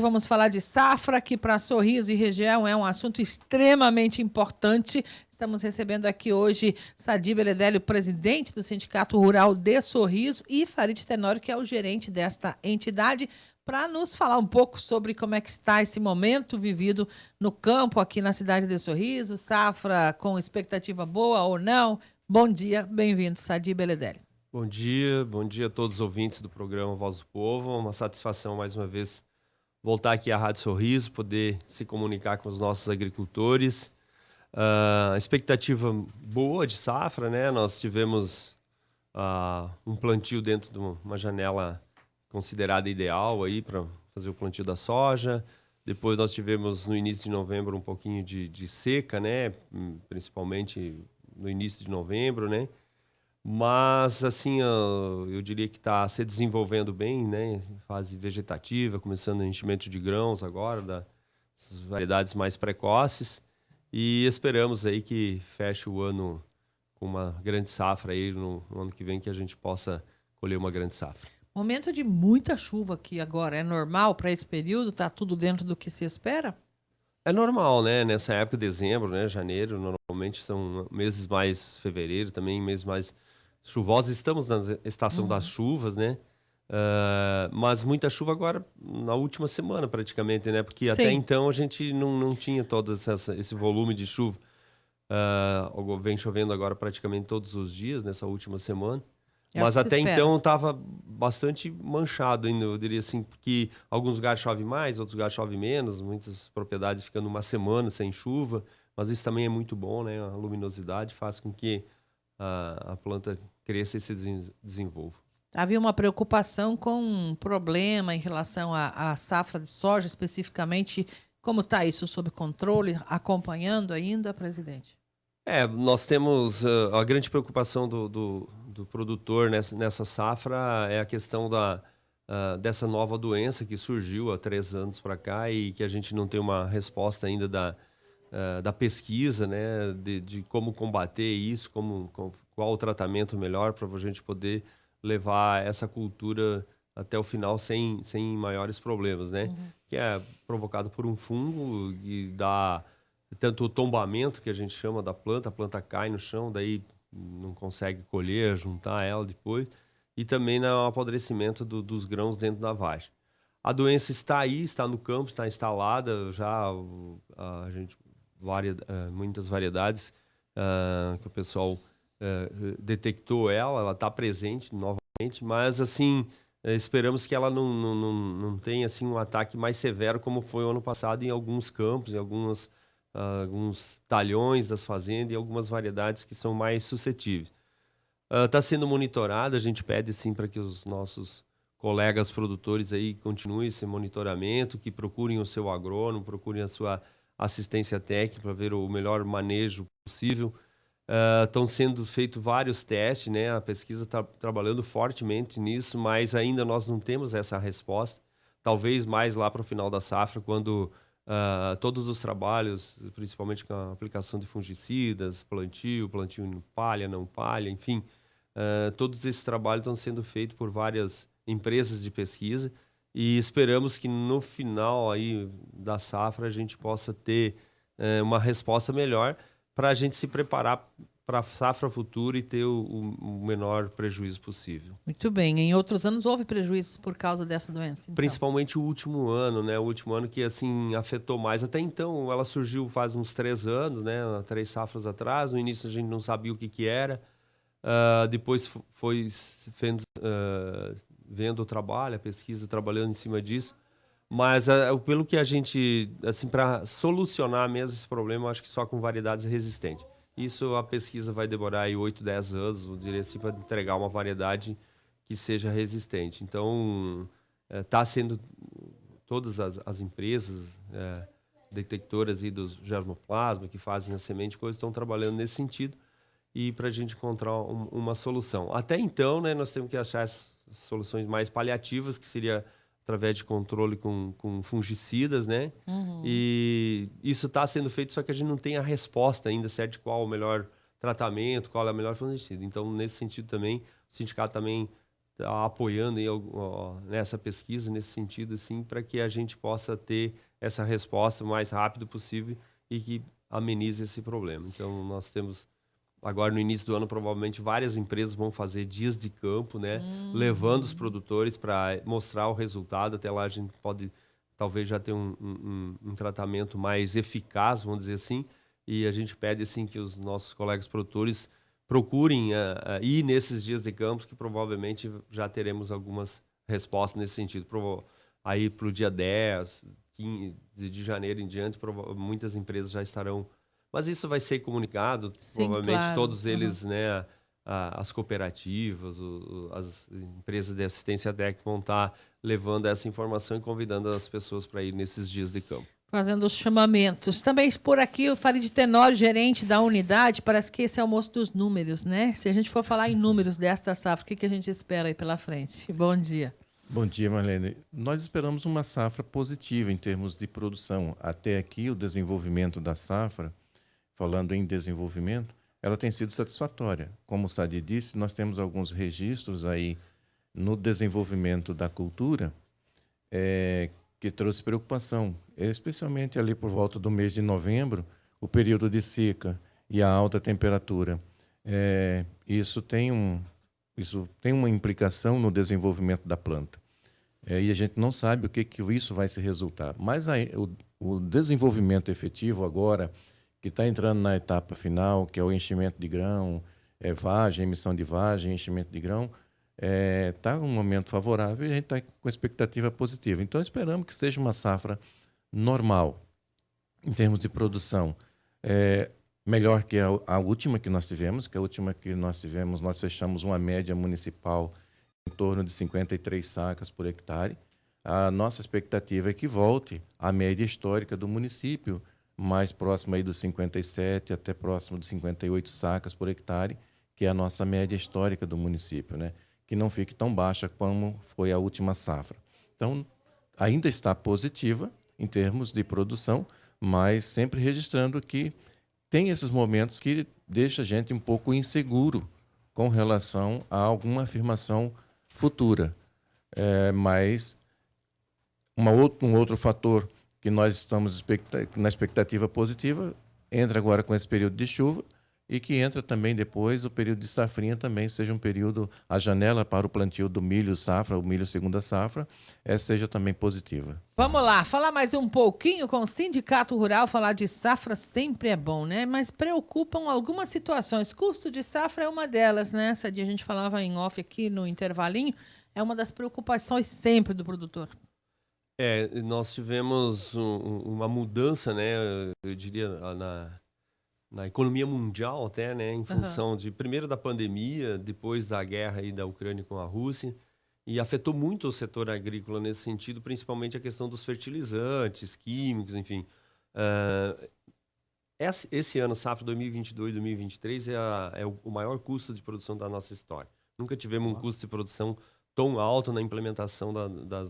Vamos falar de safra, que para Sorriso e região é um assunto extremamente importante. Estamos recebendo aqui hoje Sadi Beledélio, presidente do Sindicato Rural de Sorriso, e Farid Tenório, que é o gerente desta entidade, para nos falar um pouco sobre como é que está esse momento vivido no campo aqui na cidade de Sorriso, safra com expectativa boa ou não. Bom dia, bem-vindo, Sadi Beledélio. Bom dia a todos os ouvintes do programa Voz do Povo. Uma satisfação mais uma vez voltar aqui à Rádio Sorriso, poder se comunicar com os nossos agricultores. Expectativa boa de safra, né? Nós tivemos um plantio dentro de uma janela considerada ideal aí para fazer o plantio da soja. Depois nós tivemos no início de novembro um pouquinho de seca, né? Principalmente no início de novembro, né? Mas, assim, eu diria que está se desenvolvendo bem, né? Fase vegetativa, começando o enchimento de grãos agora, das variedades mais precoces. E esperamos aí que feche o ano com uma grande safra aí no ano que vem, que a gente possa colher uma grande safra. Momento de muita chuva aqui agora. É normal para esse período? Está tudo dentro do que se espera? É normal, né? Nessa época, dezembro, né? Janeiro, normalmente são meses mais fevereiro, também meses mais chuvosos. Estamos na estação das chuvas, né? Mas muita chuva agora na última semana, praticamente, né? Porque até Sim. então a gente não tinha todo esse volume de chuva. Vem chovendo agora praticamente todos os dias nessa última semana. É o que Mas se até espera. então estava bastante manchado ainda, eu diria assim, porque alguns lugares chove mais, outros lugares chove menos, muitas propriedades ficando uma semana sem chuva, mas isso também é muito bom, né? A luminosidade faz com que a planta cresça e se desenvolva. Havia uma preocupação com um problema em relação à safra de soja, especificamente. Como está isso sob controle? Acompanhando ainda, presidente? Nós temos a grande preocupação do produtor nessa safra é a questão dessa nova doença que surgiu há 3 anos para cá e que a gente não tem uma resposta ainda da pesquisa, né, de como combater isso, qual o tratamento melhor para a gente poder levar essa cultura até o final sem maiores problemas, né? Que é provocado por um fungo e dá tanto o tombamento, que a gente chama da planta, a planta cai no chão, daí não consegue colher, juntar ela depois, e também no apodrecimento dos grãos dentro da vagem. A doença está aí, está no campo, está instalada, já a gente muitas variedades que o pessoal detectou ela está presente novamente, mas assim esperamos que ela não tenha assim um ataque mais severo como foi o ano passado em alguns campos, em alguns talhões das fazendas e algumas variedades que são mais suscetíveis. Está sendo monitorada, a gente pede sim para que os nossos colegas produtores aí continuem esse monitoramento, que procurem o seu agrônomo, procurem a sua assistência técnica para ver o melhor manejo possível. Estão sendo feitos vários testes, né? A pesquisa está trabalhando fortemente nisso, mas ainda nós não temos essa resposta. Talvez mais lá para o final da safra, quando todos os trabalhos, principalmente com a aplicação de fungicidas, plantio em palha, não palha, enfim, todos esses trabalhos estão sendo feitos por várias empresas de pesquisa e esperamos que no final aí da safra a gente possa ter uma resposta melhor para a gente se preparar para a safra futura e ter o menor prejuízo possível. Muito bem. Em outros anos houve prejuízos por causa dessa doença, então. Principalmente o último ano, né? O último ano que, assim, afetou mais. Até então, ela surgiu faz uns 3 anos, né? 3 safras atrás. No início, a gente não sabia o que era. Depois foi vendo o trabalho, a pesquisa, trabalhando em cima disso. Mas, pelo que a gente, assim, para solucionar mesmo esse problema, eu acho que só com variedades resistentes. Isso a pesquisa vai demorar aí 8, 10 anos, eu diria assim, para entregar uma variedade que seja resistente. Então, está sendo todas as empresas detectoras aí dos germoplasma que fazem a semente, coisas estão trabalhando nesse sentido e para a gente encontrar uma solução. Até então, né, nós temos que achar as soluções mais paliativas, que seria através de controle com fungicidas, né? E isso está sendo feito, só que a gente não tem a resposta ainda certo de qual o melhor tratamento, qual é a melhor fungicida. Então, nesse sentido também, o sindicato também apoiando nessa pesquisa, nesse sentido, assim, para que a gente possa ter essa resposta o mais rápido possível e que amenize esse problema. Então, nós temos, agora no início do ano, provavelmente várias empresas vão fazer dias de campo, né? Levando os produtores para mostrar o resultado. Até lá a gente pode, talvez, já ter um tratamento mais eficaz, vamos dizer assim, e a gente pede, assim, que os nossos colegas produtores procurem ir nesses dias de campos, que provavelmente já teremos algumas respostas nesse sentido. Aí para o dia 10, 15 de janeiro em diante, muitas empresas já estarão. Mas isso vai ser comunicado, Sim, provavelmente claro. todos eles, né, as cooperativas, as empresas de assistência técnica vão estar levando essa informação e convidando as pessoas para ir nesses dias de campo. Fazendo os chamamentos. Também por aqui o Farid Tenório, gerente da unidade, parece que esse é o moço dos números, né? Se a gente for falar em números desta safra, o que a gente espera aí pela frente? Bom dia. Bom dia, Marlene. Nós esperamos uma safra positiva em termos de produção. Até aqui, o desenvolvimento da safra, falando em desenvolvimento, ela tem sido satisfatória. Como o Sadi disse, nós temos alguns registros aí no desenvolvimento da cultura que trouxe preocupação, especialmente ali por volta do mês de novembro, o período de seca e a alta temperatura. Isso tem uma implicação no desenvolvimento da planta. E a gente não sabe o que isso vai se resultar. Mas o desenvolvimento efetivo agora, que está entrando na etapa final, que é o enchimento de grão, vagem, emissão de vagem, enchimento de grão, está um momento favorável e a gente está com expectativa positiva. Então, esperamos que seja uma safra normal, em termos de produção. Melhor que a última que nós tivemos, nós fechamos uma média municipal em torno de 53 sacas por hectare. A nossa expectativa é que volte à média histórica do município, mais próximo aí dos 57 até próximo de 58 sacas por hectare, que é a nossa média histórica do município, né? Que não fique tão baixa como foi a última safra. Então, ainda está positiva em termos de produção, mas sempre registrando que tem esses momentos que deixa a gente um pouco inseguro com relação a alguma afirmação futura. Mas um outro fator que nós estamos na expectativa positiva entra agora com esse período de chuva e que entra também depois o período de safrinha também seja um período, a janela para o plantio do milho safra, o milho segunda safra, seja também positiva. Vamos lá, falar mais um pouquinho com o Sindicato Rural, falar de safra sempre é bom, né? Mas preocupam algumas situações. Custo de safra é uma delas, né? Essa dia a gente falava em off aqui no intervalinho, é uma das preocupações sempre do produtor. Nós tivemos uma mudança, né? Eu diria, na economia mundial até, né? Em função primeiro da pandemia, depois da guerra aí da Ucrânia com a Rússia, e afetou muito o setor agrícola nesse sentido, principalmente a questão dos fertilizantes, químicos, enfim. Esse ano, safra 2022-2023, é o maior custo de produção da nossa história. Nunca tivemos um custo de produção tão alto na implementação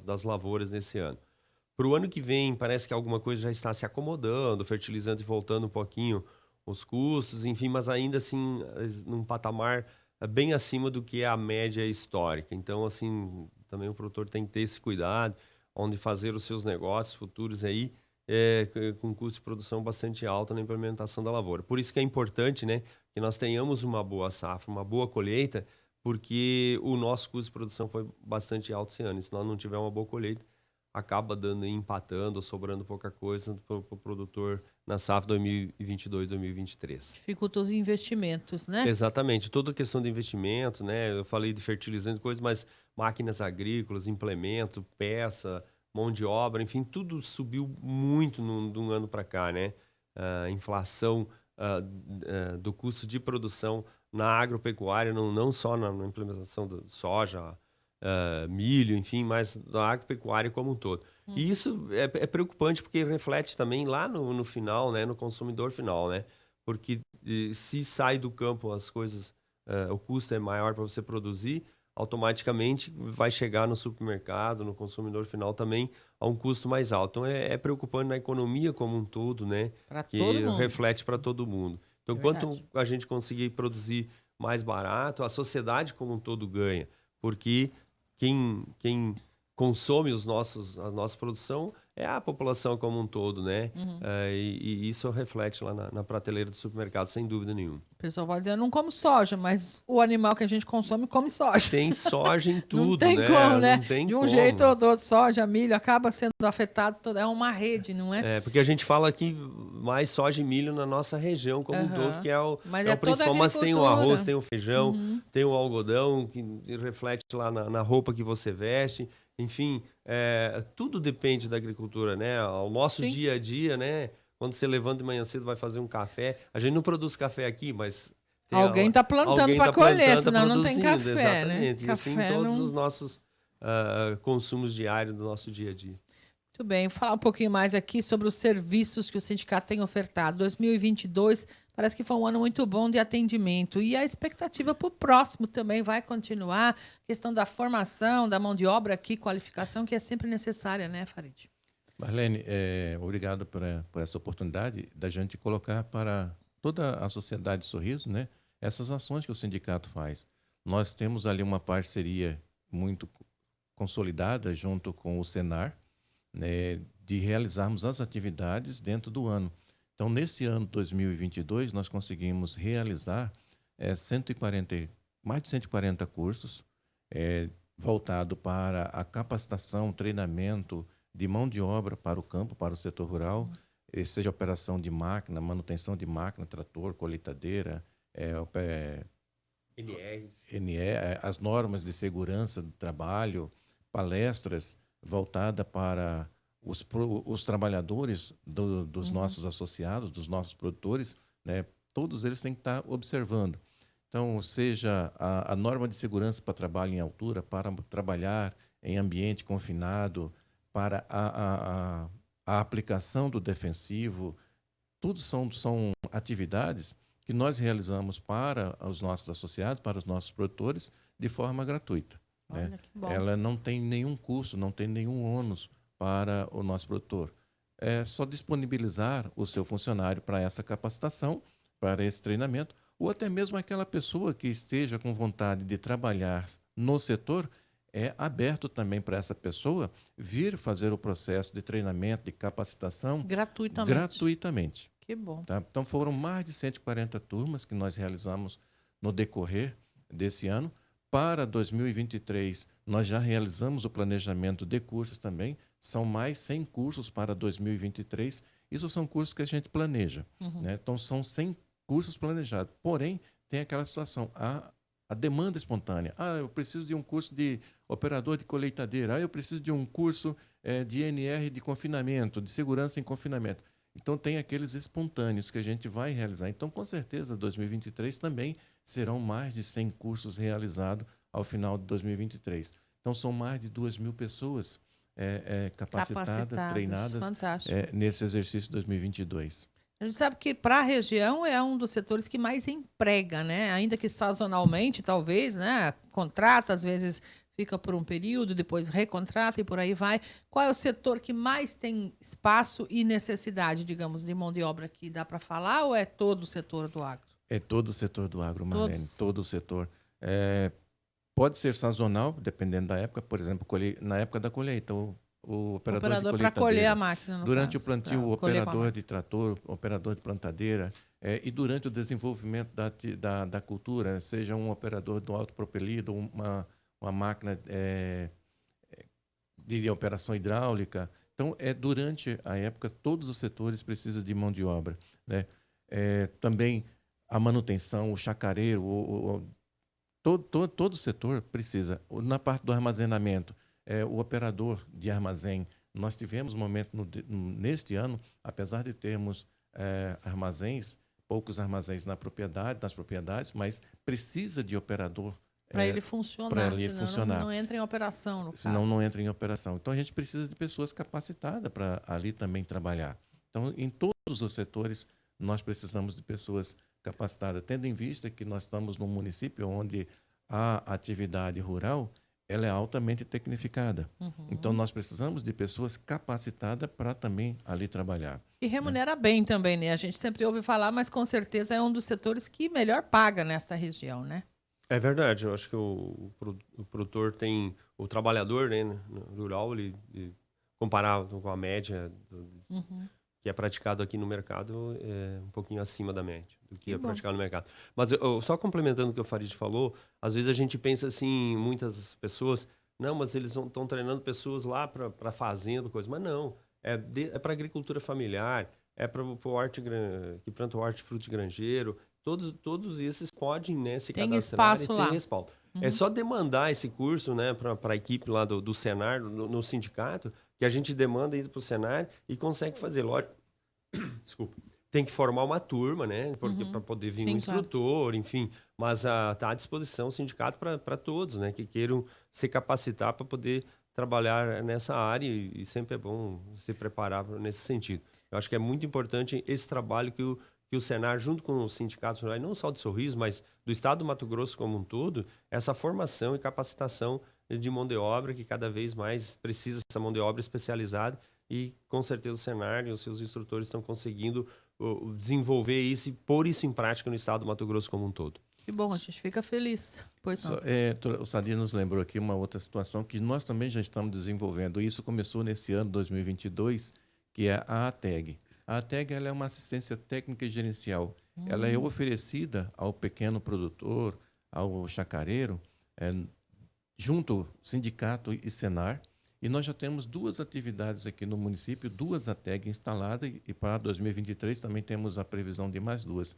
das lavouras nesse ano. Para o ano que vem, parece que alguma coisa já está se acomodando, o fertilizante voltando um pouquinho os custos, enfim, mas ainda assim num patamar bem acima do que é a média histórica. Então, assim, também o produtor tem que ter esse cuidado, onde fazer os seus negócios futuros aí com custo de produção bastante alto na implementação da lavoura. Por isso que é importante, né, que nós tenhamos uma boa safra, uma boa colheita, porque o nosso custo de produção foi bastante alto esse ano. E se nós não tivermos uma boa colheita, acaba empatando, sobrando pouca coisa para o produtor na safra 2022-2023. Dificulta os investimentos, né? Exatamente. Toda a questão de investimento, né? Eu falei de fertilizante, coisas, mas máquinas agrícolas, implementos, peça, mão de obra, enfim, tudo subiu muito de um ano para cá, né? A inflação do custo de produção na agropecuária, não só na implementação da soja, milho, enfim, mas da agropecuária como um todo. E isso é preocupante porque reflete também lá no final, né, no consumidor final, né? Porque se sai do campo as coisas, o custo é maior para você produzir, automaticamente vai chegar no supermercado, no consumidor final também, a um custo mais alto. Então é preocupante na economia como um todo, né? Para Que todo mundo. reflete para todo mundo. Então, É quanto verdade. a gente conseguir produzir mais barato, a sociedade como um todo ganha. porque quem consome a nossa produção é a população como um todo, né? E isso reflete lá na prateleira do supermercado, sem dúvida nenhuma. O pessoal vai dizer, eu não como soja, mas o animal que a gente consome come soja. Tem soja em tudo, não tem né? como, né? Não tem de um como. jeito ou do outro, soja, milho, acaba sendo afetado, é uma rede, não é? Porque a gente fala aqui mais soja e milho na nossa região como um todo, que é o principal. Mas tem o arroz, tem o feijão, tem o algodão, que reflete lá na roupa que você veste. Enfim, tudo depende da agricultura, né? O nosso dia a dia, né? Quando você levanta de manhã cedo, vai fazer um café. A gente não produz café aqui, mas... Alguém está plantando para colher, senão não tem café, exatamente. Né? E assim todos os nossos consumos diários do nosso dia a dia. Muito bem, vou falar um pouquinho mais aqui sobre os serviços que o sindicato tem ofertado. 2022 parece que foi um ano muito bom de atendimento e a expectativa para o próximo também vai continuar. A questão da formação, da mão de obra aqui, qualificação, que é sempre necessária, né, Farid? Marlene, obrigado por essa oportunidade da gente colocar para toda a sociedade de Sorriso, né, essas ações que o sindicato faz. Nós temos ali uma parceria muito consolidada junto com o Senar, né, de realizarmos as atividades dentro do ano. Então, nesse ano 2022, nós conseguimos realizar mais de 140 cursos voltado para a capacitação, treinamento de mão de obra para o campo, para o setor rural, seja operação de máquina, manutenção de máquina, trator, colheitadeira, as normas de segurança do trabalho, palestras voltadas para os trabalhadores dos nossos associados, dos nossos produtores, né? Todos eles têm que estar observando. Então, seja a norma de segurança para trabalho em altura, para trabalhar em ambiente confinado, para a aplicação do defensivo, tudo são atividades que nós realizamos para os nossos associados, para os nossos produtores, de forma gratuita. Olha, né? que bom. Ela não tem nenhum custo, não tem nenhum ônus para o nosso produtor. É só disponibilizar o seu funcionário para essa capacitação, para esse treinamento, ou até mesmo aquela pessoa que esteja com vontade de trabalhar no setor, é aberto também para essa pessoa vir fazer o processo de treinamento, de capacitação gratuitamente. Que bom. Tá? Então, foram mais de 140 turmas que nós realizamos no decorrer desse ano. Para 2023, nós já realizamos o planejamento de cursos também. São mais 100 cursos para 2023. Isso são cursos que a gente planeja. Né? Então, são 100 cursos planejados. Porém, tem aquela situação, a demanda espontânea. Eu preciso de um curso de operador de colheitadeira. Eu preciso de um curso de NR de confinamento, de segurança em confinamento. Então, tem aqueles espontâneos que a gente vai realizar. Então, com certeza, 2023 também serão mais de 100 cursos realizados ao final de 2023. Então, são mais de 2.000 pessoas capacitadas, treinadas nesse exercício 2022. A gente sabe que para a região é um dos setores que mais emprega, né? Ainda que sazonalmente, talvez, né? Contrata, às vezes fica por um período, depois recontrata e por aí vai. Qual é o setor que mais tem espaço e necessidade, digamos, de mão de obra que dá para falar, ou é todo o setor do agro? É todo o setor do agro, Marlene, todo o setor. Pode ser sazonal, dependendo da época, por exemplo, na época da colheita, o operador para colher a máquina, durante o plantio, o operador de trator, o operador de plantadeira, e durante o desenvolvimento da cultura, seja um operador do autopropelido, uma máquina de operação hidráulica. Então, durante a época, todos os setores precisam de mão de obra. Né? Também a manutenção, o chacareiro, todo o setor precisa. Na parte do armazenamento, o operador de armazém. Nós tivemos um momento neste ano, apesar de termos poucos armazéns nas propriedades, mas precisa de operador para ele funcionar. Não entra em operação, no caso. Senão não entra em operação. Então, a gente precisa de pessoas capacitadas para ali também trabalhar. Então, em todos os setores, nós precisamos de pessoas capacitadas, tendo em vista que nós estamos num município onde a atividade rural ela é altamente tecnificada. Então, nós precisamos de pessoas capacitadas para também ali trabalhar. E remunera bem também, né? A gente sempre ouve falar, mas com certeza é um dos setores que melhor paga nesta região, né? É verdade, eu acho que o produtor tem, o trabalhador, né, no rural, ele comparado com a média que é praticado aqui no mercado, é um pouquinho acima da média do que Que é bom. praticado no mercado. Mas só complementando o que o Farid falou, às vezes a gente pensa assim, muitas pessoas, não, mas eles estão treinando pessoas lá para fazenda, coisa, mas não, é para agricultura familiar, é para o que planta o hortifruti granjeiro, todos esses podem, né, se Tem cadastrar e espaço ter lá. respaldo. É só demandar esse curso, né, para a equipe lá do Senar, no sindicato, que a gente demanda ir para o Senar e consegue fazer. Lógico, desculpa. Tem que formar uma turma, né, porque para poder vir um Sim, claro. instrutor, enfim. Mas está à disposição o sindicato para todos, né, que queiram se capacitar para poder trabalhar nessa área e sempre é bom se preparar nesse sentido. Eu acho que é muito importante esse trabalho que o Senar, junto com os sindicatos rurais, não só de Sorriso, mas do estado do Mato Grosso como um todo, essa formação e capacitação de mão de obra que cada vez mais precisa dessa mão de obra especializada e com certeza o Senar e os seus instrutores estão conseguindo desenvolver isso e pôr isso em prática no estado do Mato Grosso como um todo. Que bom, a gente fica feliz. Pois não. O Sadir nos lembrou aqui uma outra situação que nós também já estamos desenvolvendo. Isso começou nesse ano 2022, que é a ATEG. A ATEG ela é uma assistência técnica e gerencial. Ela é oferecida ao pequeno produtor, ao chacareiro, junto sindicato e Senar. E nós já temos 2 atividades aqui no município, 2 ATEG instaladas, e para 2023 também temos a previsão de mais 2.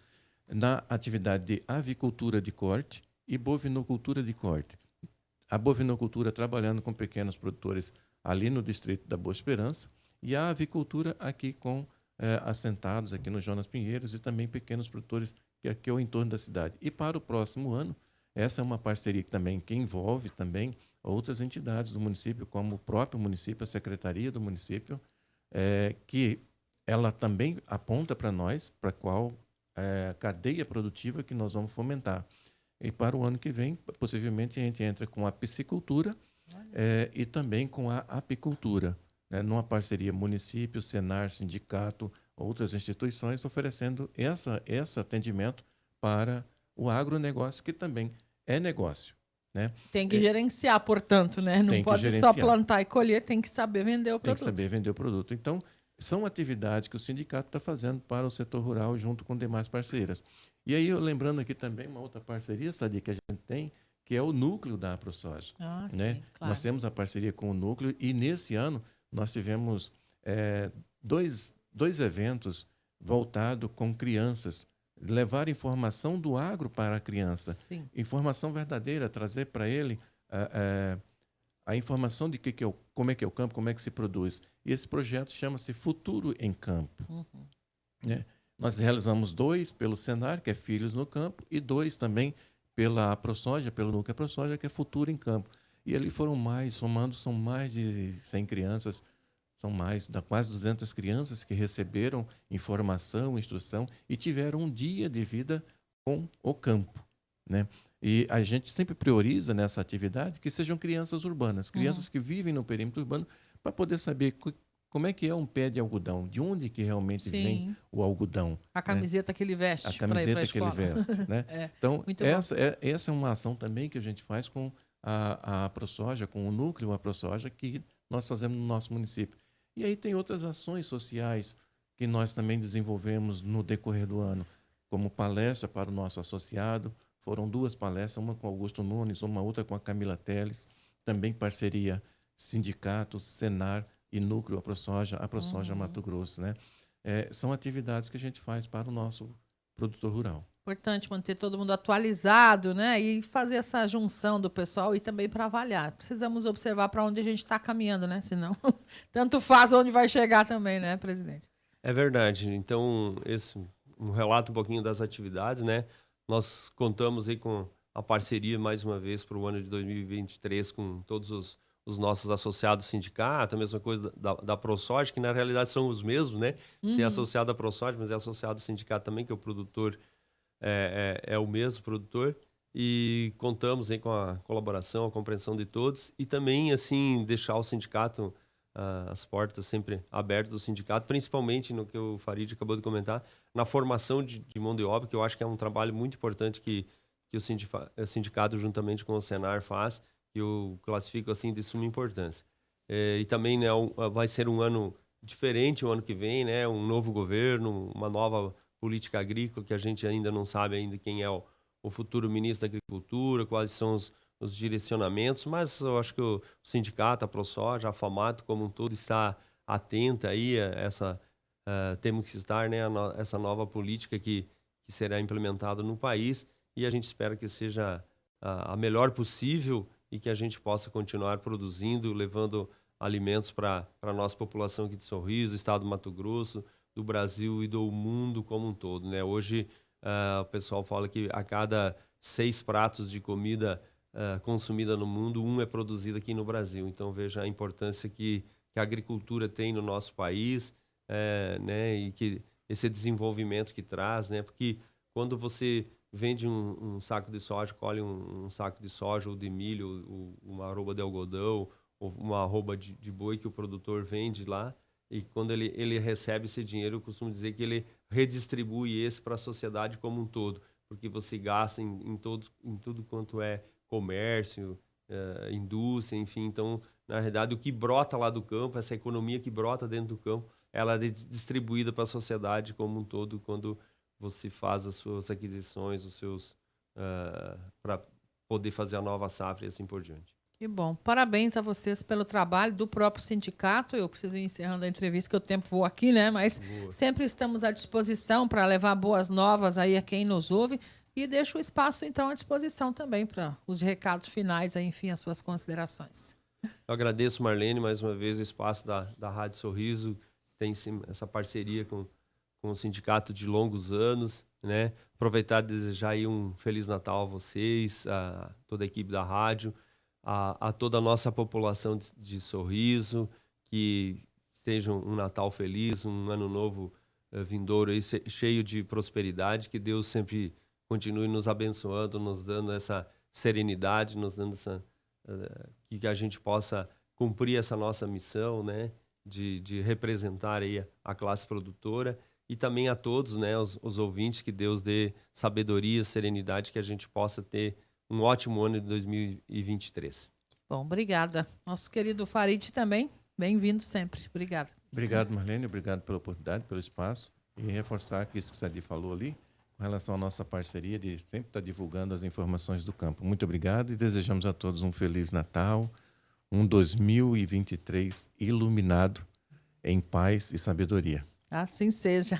Na atividade de avicultura de corte e bovinocultura de corte. A bovinocultura trabalhando com pequenos produtores ali no distrito da Boa Esperança e a avicultura aqui com assentados aqui no Jonas Pinheiros e também pequenos produtores que aqui é o entorno da cidade. E para o próximo ano, essa é uma parceria que envolve também outras entidades do município, como o próprio município, a Secretaria do município, que ela também aponta para nós, para qual cadeia produtiva que nós vamos fomentar. E para o ano que vem, possivelmente, a gente entra com a piscicultura e também com a apicultura, né, numa parceria município, Senar, sindicato, outras instituições, oferecendo esse atendimento para o agronegócio, que também é negócio. Né? Tem que gerenciar, portanto, né? Não Tem que pode só gerenciar. plantar e colher, tem que saber vender o Tem que produto. saber vender o produto. Então, são atividades que o sindicato está fazendo para o setor rural junto com demais parceiras. E aí, lembrando aqui também uma outra parceria, Sadia, que a gente tem, que é o núcleo da AproSoja. Ah, Né? sim, claro. Nós temos a parceria com o núcleo e nesse ano nós tivemos dois eventos voltados com crianças, levar informação do agro para a criança, Sim. informação verdadeira, trazer para ele a informação de como é que é o campo, como é que se produz. E esse projeto chama-se Futuro em Campo. Né? Nós realizamos 2 pelo Senar, que é Filhos no Campo, e 2 também pela AproSoja, pelo Núcleo AproSoja, que é Futuro em Campo. E ali somando, são mais de 100 crianças, são quase 200 crianças que receberam informação, instrução e tiveram um dia de vida com o campo. Né? E a gente sempre prioriza nessa atividade que sejam crianças urbanas, crianças que vivem no perímetro urbano, para poder saber como é que é um pé de algodão, de onde que realmente vem o algodão. A camiseta que ele veste. A camiseta que ele veste. Né? Então, essa é uma ação também que a gente faz com a AproSoja, com o núcleo AproSoja, que nós fazemos no nosso município. E aí tem outras ações sociais que nós também desenvolvemos no decorrer do ano, como palestra para o nosso associado. Foram 2 palestras, uma com Augusto Nunes, uma outra com a Camila Teles, também parceria sindicato, Senar e núcleo AproSoja Mato Grosso. Né? São atividades que a gente faz para o nosso produtor rural. Importante manter todo mundo atualizado, né? E fazer essa junção do pessoal e também para avaliar. Precisamos observar para onde a gente está caminhando, né? Senão, tanto faz onde vai chegar também, né, presidente? É verdade. Então, um relato um pouquinho das atividades, né? Nós contamos aí com a parceria, mais uma vez, para o ano de 2023 com todos os nossos associados sindicatos, a mesma coisa da AproSoja, que na realidade são os mesmos, né? Se é associado à AproSoja, mas é associado ao sindicato também, que é o produtor, é o mesmo produtor. E contamos aí com a colaboração, a compreensão de todos e também, assim, deixar o sindicato, as portas sempre abertas do sindicato, principalmente no que o Farid acabou de comentar, na formação de mão de obra, que eu acho que é um trabalho muito importante que que o sindicato, juntamente com o Senar, faz, que eu classifico assim de suma importância. E também, né, vai ser um ano diferente o ano que vem, né, um novo governo, uma nova política agrícola, que a gente ainda não sabe ainda quem é o futuro ministro da Agricultura, quais são os direcionamentos, mas eu acho que o sindicato, a ProSoja, a FAMAT como um todo está atenta aí a essa, temos que estar, né, essa nova política que será implementada no país, e a gente espera que seja a melhor possível e que a gente possa continuar produzindo, levando alimentos para a nossa população aqui de Sorriso, estado do Mato Grosso, do Brasil e do mundo como um todo, né? Hoje, o pessoal fala que a cada 6 pratos de comida consumida no mundo, um é produzido aqui no Brasil. Então, veja a importância que a agricultura tem no nosso país, né? E que esse desenvolvimento que traz, né? Porque quando você vende um saco de soja, colhe um saco de soja ou de milho, ou uma arroba de algodão, ou uma arroba de boi que o produtor vende lá, e quando ele recebe esse dinheiro, eu costumo dizer que ele redistribui esse para a sociedade como um todo, porque você gasta em tudo quanto é comércio, indústria, enfim. Então, na realidade, o que brota lá do campo, essa economia que brota dentro do campo, ela é distribuída para a sociedade como um todo quando você faz as suas aquisições, os seus para poder fazer a nova safra e assim por diante. Que bom. Parabéns a vocês pelo trabalho do próprio sindicato. Eu preciso ir encerrando a entrevista, que o tempo voa aqui, né? Mas sempre estamos à disposição para levar boas novas aí a quem nos ouve. E deixo o espaço, então, à disposição também para os recados finais, aí, enfim, as suas considerações. Eu agradeço, Marlene, mais uma vez o espaço da Rádio Sorriso, tem essa parceria com o sindicato de longos anos, né? Aproveitar e desejar aí um Feliz Natal a vocês, a toda a equipe da rádio, a toda a nossa população de Sorriso, que seja um Natal feliz, um ano novo vindouro aí, cheio de prosperidade, que Deus sempre continue nos abençoando, nos dando essa serenidade, nos dando que a gente possa cumprir essa nossa missão, né? De representar aí a classe produtora, e também a todos, né, os ouvintes, que Deus dê sabedoria, serenidade, que a gente possa ter um ótimo ano de 2023. Bom, obrigada. Nosso querido Farid também, bem-vindo sempre. Obrigada. Obrigado, Marlene. Obrigado pela oportunidade, pelo espaço. E reforçar que isso que o Sadi falou ali, com relação à nossa parceria de sempre estar divulgando as informações do campo. Muito obrigado e desejamos a todos um Feliz Natal, um 2023 iluminado em paz e sabedoria. Assim seja.